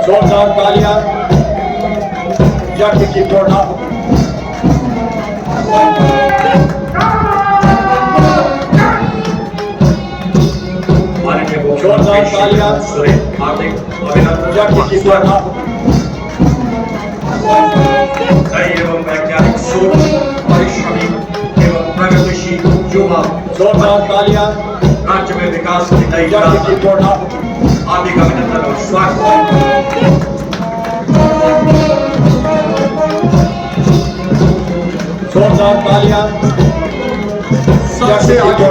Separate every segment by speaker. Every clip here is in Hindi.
Speaker 1: जोरदार तालियां यज्ञ की प्रेरणा। जोरदार तालियां हार्दिक अभिनंदन यज्ञ की प्रेरणा।
Speaker 2: नई एवं वैज्ञानिक सोच, परिश्रमी एवं प्रगतिशील युवा।
Speaker 1: जोरदार तालियां
Speaker 2: राज्य में विकास की नई
Speaker 1: यज्ञ की प्रेरणा।
Speaker 2: हार्दिक अभिनंदन और स्वागत।
Speaker 1: जोरदार तालियां
Speaker 2: सबसे आगे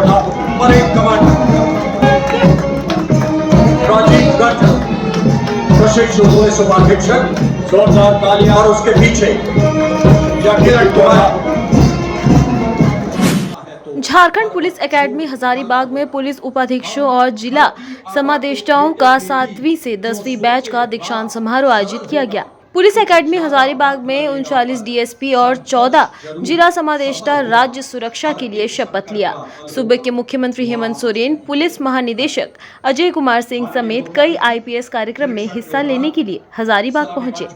Speaker 2: परेड कमांडर राजीव रंजन, प्रशिक्षु पुलिस उपाधीक्षक,
Speaker 1: जोरदार तालियां
Speaker 2: और उसके पीछे
Speaker 1: यज्ञ की प्रेरणा।
Speaker 3: झारखंड पुलिस एकेडमी हजारीबाग में पुलिस उपाधीक्षकों और जिला समादेष्टाओं का 7वीं से 10वीं बैच का दीक्षांत समारोह आयोजित किया गया। पुलिस एकेडमी हजारीबाग में 39 डीएसपी और 14 जिला समादेष्टा राज्य सुरक्षा के लिए शपथ लिया। सूबे के मुख्यमंत्री हेमंत सोरेन, पुलिस महानिदेशक अजय कुमार सिंह समेत कई आईपीएस कार्यक्रम में हिस्सा लेने के लिए हजारीबाग पहुंचे।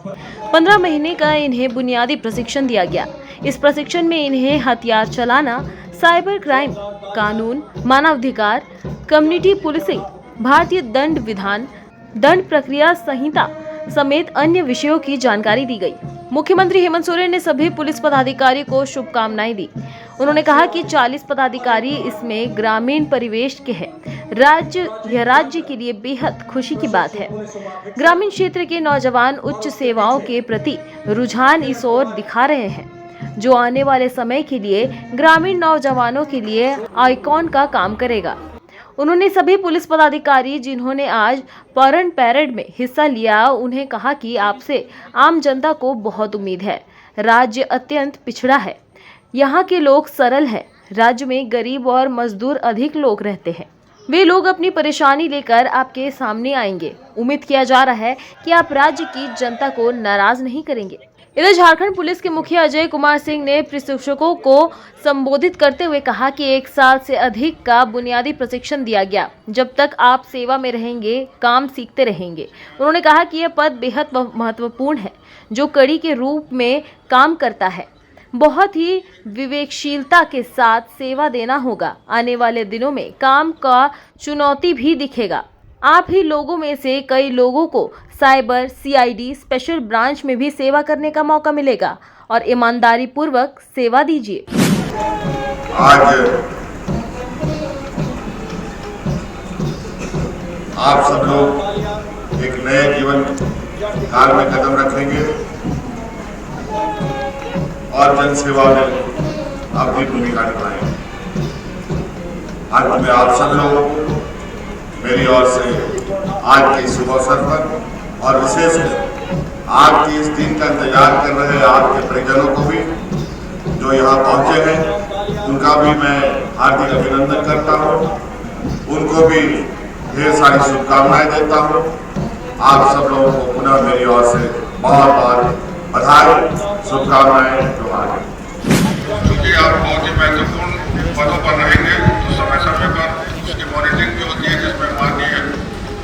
Speaker 3: 15 महीने का इन्हें बुनियादी प्रशिक्षण दिया गया। इस प्रशिक्षण में इन्हें हथियार चलाना, साइबर क्राइम, कानून, मानवाधिकार, कम्युनिटी पुलिसिंग, भारतीय दंड विधान, दंड प्रक्रिया संहिता समेत अन्य विषयों की जानकारी दी गई। मुख्यमंत्री हेमंत सोरेन ने सभी पुलिस पदाधिकारी को शुभकामनाएं दी। उन्होंने कहा कि 40 पदाधिकारी इसमें ग्रामीण परिवेश के हैं। राज्य के लिए बेहद खुशी की बात है। ग्रामीण क्षेत्र के नौजवान उच्च सेवाओं के प्रति रुझान इस ओर दिखा रहे हैं, जो आने वाले समय के लिए ग्रामीण नौजवानों के लिए आइकॉन का काम करेगा। उन्होंने सभी पुलिस पदाधिकारी जिन्होंने आज परेड पैरेड में हिस्सा लिया, उन्हें कहा कि आपसे आम जनता को बहुत उम्मीद है। राज्य अत्यंत पिछड़ा है, यहाँ के लोग सरल हैं। राज्य में गरीब और मजदूर अधिक लोग रहते हैं। वे लोग अपनी परेशानी लेकर आपके सामने आएंगे। उम्मीद किया जा रहा है कि आप राज्य की जनता को नाराज नहीं करेंगे। इधर झारखंड पुलिस के मुखिया अजय कुमार सिंह ने प्रशिक्षकों को संबोधित करते हुए कहा कि 1 साल से अधिक का बुनियादी प्रशिक्षण दिया गया। जब तक आप सेवा में रहेंगे, काम सीखते रहेंगे। उन्होंने कहा कि यह पद बेहद महत्वपूर्ण है, जो कड़ी के रूप में काम करता है। बहुत ही विवेकशीलता के साथ सेवा देना होगा। आने वाले दिनों में काम का चुनौती भी दिखेगा। आप ही लोगों में से कई लोगों को साइबर, सीआईडी, स्पेशल ब्रांच में भी सेवा करने का मौका मिलेगा और ईमानदारी पूर्वक सेवा दीजिए।
Speaker 4: आज आप सब लोग एक नए जीवन काल में कदम रखेंगे और जन सेवा में अपनी भूमिका निभाएंगे। आज मैं आप सब लोग मेरी ओर से आज के शुभ अवसर पर और विशेष आज के इस दिन का इंतजार कर रहे आपके परिजनों को भी जो यहाँ पहुँचे हैं, उनका भी मैं हार्दिक अभिनंदन करता हूँ। उनको भी ढेर सारी शुभकामनाएं देता हूँ। आप सब लोगों को पुनः मेरी ओर से बहुत बहुत बधाई, शुभकामनाएं, जोहार।
Speaker 5: क्योंकि आप बहुत ही महत्वपूर्ण पदों पर रहेंगे, तो समय समय पर उसकी मॉनिटरिंग भी होती है, जिसमें माननीय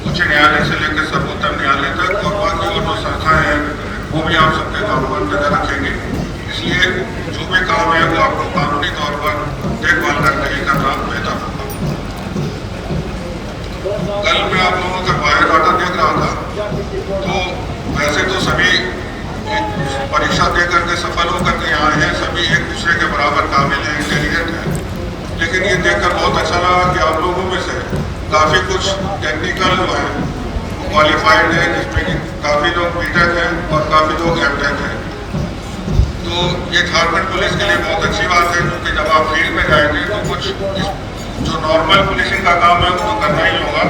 Speaker 5: उच्च न्यायालय से लेकर सर्वोच्च न्यायालय तक और बाकी और जो संस्थाएं हैं वो भी आप सबके काम पर नजर रखेंगे। इसलिए जो भी काम है वो आपको कानूनी तौर पर देखभाल करके ही करना बेहतर होगा। कल मैं आप लोगों का बायोडाटा देख रहा था, तो वैसे तो सभी परीक्षा दे करके सफल होकर के यहाँ हैं, सभी एक दूसरे के बराबर काबिल हैं, इंटेलिजेंट हैं। लेकिन ये देखकर बहुत अच्छा लगा कि आप लोगों में से काफ़ी कुछ टेक्निकल जो है वो क्वालिफाइड है, जिसमें कि काफ़ी लोग बीटेक हैं और काफ़ी लोग एमटेक हैं। तो ये झारखंड पुलिस के लिए बहुत अच्छी बात है, क्योंकि जब आप फील्ड में जाएंगे तो कुछ जो नॉर्मल पुलिसिंग का काम है वो तो करना ही होगा।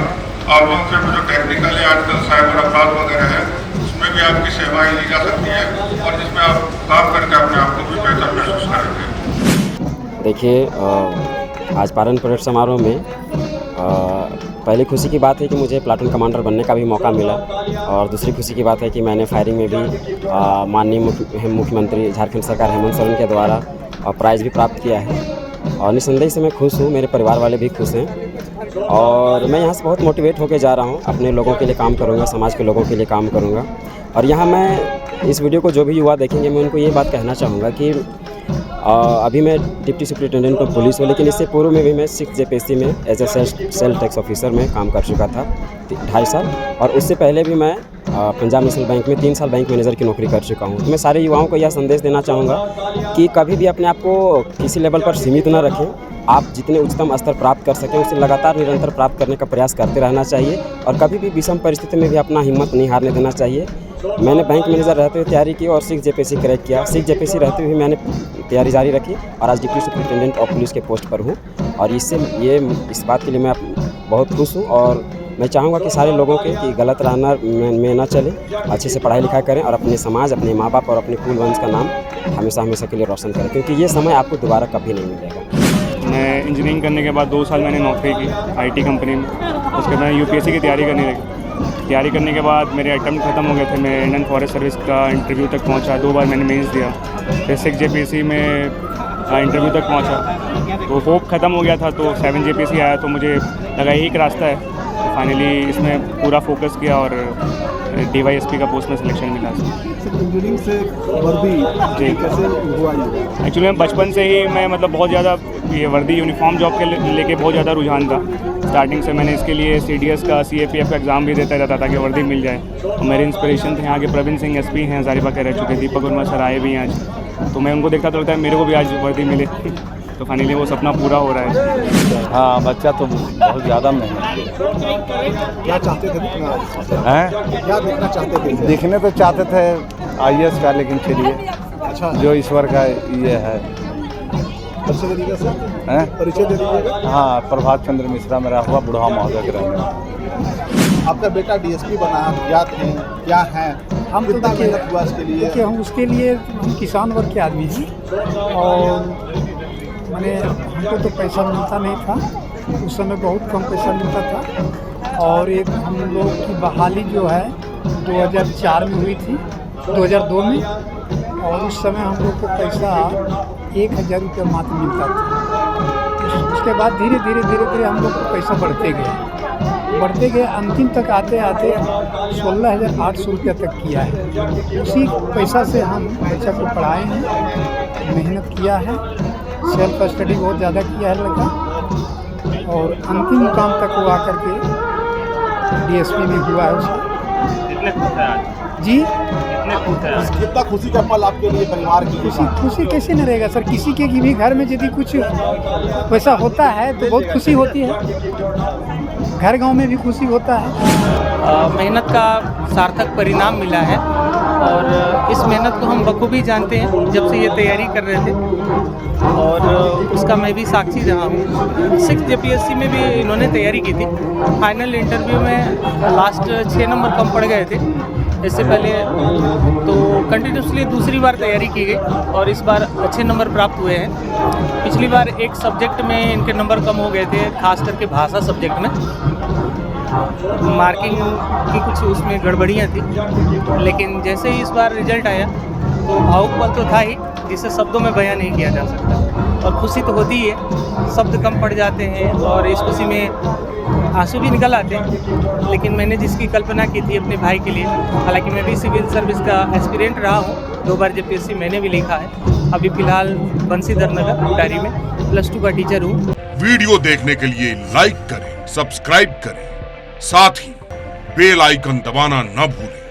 Speaker 5: आप लोगों से जो टेक्निकल है, आजकल साइबर अपराध वगैरह है, उसमें भी आपकी सेवाएं ली जा सकती है और जिसमें आप काम करके अपने आप को भी बेहतर महसूस करेंगे।
Speaker 6: देखिए, आज पारण परेड समारोह में पहली खुशी की बात है कि मुझे प्लाटून कमांडर बनने का भी मौका मिला, और दूसरी खुशी की बात है कि मैंने फायरिंग में भी माननीय मुख्यमंत्री झारखंड सरकार हेमंत सोरेन के द्वारा प्राइज़ भी प्राप्त किया है। और निस्संदेह से मैं खुश हूँ, मेरे परिवार वाले भी खुश हैं और मैं यहाँ से बहुत मोटिवेट होकर जा रहा हूँ। अपने लोगों के लिए काम करूँगा, समाज के लोगों के लिए काम करूँगा। और यहाँ मैं इस वीडियो को जो भी युवा देखेंगे, मैं उनको ये बात कहना चाहूँगा कि अभी मैं डिप्टी सुपरिटेंडेंट ऑफ पुलिस हूँ, लेकिन इससे पूर्व में भी मैं 6 JPSC में as a sale tax officer में काम कर चुका था 2.5 साल। और उससे पहले भी मैं पंजाब नेशनल बैंक में 3 साल बैंक मैनेजर की नौकरी कर चुका हूँ। तो मैं सारे युवाओं को यह संदेश देना चाहूँगा कि कभी भी अपने आप को किसी लेवल पर सीमित न रखें। आप जितने उच्चतम स्तर प्राप्त कर सकें उसे लगातार निरंतर प्राप्त करने का प्रयास करते रहना चाहिए और कभी भी विषम परिस्थिति में भी अपना हिम्मत नहीं हारने देना चाहिए। मैंने बैंक मैनेजर रहते हुए तैयारी की और 6 JPSC क्रैक किया। 6 JPSC रहते हुए मैंने तैयारी जारी रखी और आज डिप्टी सुपरिटेंडेंट ऑफ पुलिस के पोस्ट पर हूँ। और इस बात के लिए मैं बहुत खुश हूँ और मैं चाहूँगा कि सारे लोगों के कि गलत राह में ना चले, अच्छे से पढ़ाई लिखाई करें और अपने समाज, अपने माँ बाप और अपने कुल वंश का नाम हमेशा के लिए रोशन करें, क्योंकि ये समय आपको दोबारा कभी नहीं मिलेगा।
Speaker 7: मैं इंजीनियरिंग करने के बाद 2 साल मैंने नौकरी की IT कंपनी में। उसके बाद UPSC की तैयारी करने लगी। तैयारी करने के बाद मेरे अटेम्प्ट ख़त्म हो गए थे। मैं इंडियन फॉरेस्ट सर्विस का इंटरव्यू तक पहुंचा, 2 बार मैंने मेंस दिया। फिर 6 JPSC में इंटरव्यू तक पहुंचा तो होप ख़त्म हो गया था। तो 7 JPSC आया तो मुझे लगा यही एक रास्ता है। तो फाइनली इसमें पूरा फोकस किया और DYSP का पोस्ट में सिलेक्शन मिला।
Speaker 8: इंजीनियरिंग से वर्दी
Speaker 7: जी
Speaker 8: कैसे हुआ?
Speaker 7: एक्चुअली मैं बचपन से ही मैं बहुत ज़्यादा ये वर्दी यूनिफॉर्म जॉब के लेके बहुत ज़्यादा रुझान था। स्टार्टिंग से मैंने इसके लिए CDS का CAPF का एग्ज़ाम भी देता रहता ताकि वर्दी मिल जाए। और मेरे इंस्पिरेशन थे यहाँ के प्रवीण सिंह SP हैं, हज़ारीबाग के रह चुके, दीपक वर्मा सर आए भी हैं आज। तो मैं उनको देखता तो लगता है मेरे को भी आज वर्दी मिले। तो फाइनली वो सपना पूरा हो रहा है।
Speaker 8: हाँ, बच्चा तो बहुत ज़्यादा मेहनत किया। क्या चाहते थे दिखना? हैं? क्या दिखना चाहते थे? दिखने तो चाहते थे IAS का, लेकिन चलिए अच्छा जो ईश्वर का ये है। परिचय दे दीजिएगा सर। हैं? परिचय दे दीजिएगा। हाँ, प्रभात चंद्र मिश्रा मेरा हुआ, बुढ़ा महोदय के रहने वाला। आपका बेटा DSP बना, क्या थे क्या है? हम कितना मेहनत हुआ इसके लिए?
Speaker 9: देखिए, हम उसके लिए किसान वर्ग के आदमी जी और मैंने हमको तो पैसा मिलता नहीं था उस समय, बहुत कम पैसा मिलता था। और एक हम लोग की बहाली जो है 2004 में हुई थी, 2002 में, और उस समय हम लोग को पैसा 1000 रुपये मात्र मिलता था। उसके बाद धीरे धीरे हम लोग को पैसा बढ़ते गए। अंतिम तक आते 16,800 रुपया तक किया है। उसी पैसा से हम बच्चा को पढ़ाए हैं, मेहनत किया है, सेल्फ स्टडी बहुत ज़्यादा किया है लड़का, और अंतिम मुकाम तक वो आकर के DSP में हुआ है उसका। जी
Speaker 8: कितना खुशी का पल आपके लिए, परिवार की
Speaker 9: खुशी कैसे न रहेगा सर? किसी के भी घर में यदि कुछ वैसा होता है तो बहुत खुशी होती है। घर गांव में भी खुशी होता है।
Speaker 10: मेहनत का सार्थक परिणाम मिला है और इस मेहनत को हम बखूबी जानते हैं जब से ये तैयारी कर रहे थे, और उसका मैं भी साक्षी रहा हूँ। 6 JPSC में भी इन्होंने तैयारी की थी। फाइनल इंटरव्यू में लास्ट 6 नंबर कम पड़ गए थे इससे पहले, तो कंटिन्यूसली दूसरी बार तैयारी की गई और इस बार अच्छे नंबर प्राप्त हुए हैं। पिछली बार एक सब्जेक्ट में इनके नंबर कम हो गए थे, खास करके भाषा सब्जेक्ट में मार्किंग की कुछ उसमें गड़बड़ियाँ थी। लेकिन जैसे ही इस बार रिजल्ट आया तो भावुक पल तो था ही, जिसे शब्दों में बयान नहीं किया जा सकता। और खुशी तो होती ही है, शब्द कम पड़ जाते हैं और इस खुशी में आंसू भी निकल आते हैं। लेकिन मैंने जिसकी कल्पना की थी अपने भाई के लिए, हालांकि मैं भी सिविल सर्विस का एस्पिरेंट रहा हूँ, 2 बार JPSC मैंने भी लिखा है। अभी फिलहाल बंसीधर नगर कोटारी में +2 का टीचर हूँ।
Speaker 5: वीडियो देखने के लिए लाइक करें, सब्सक्राइब करें, साथ ही बेल आइकन दबाना न भूलें।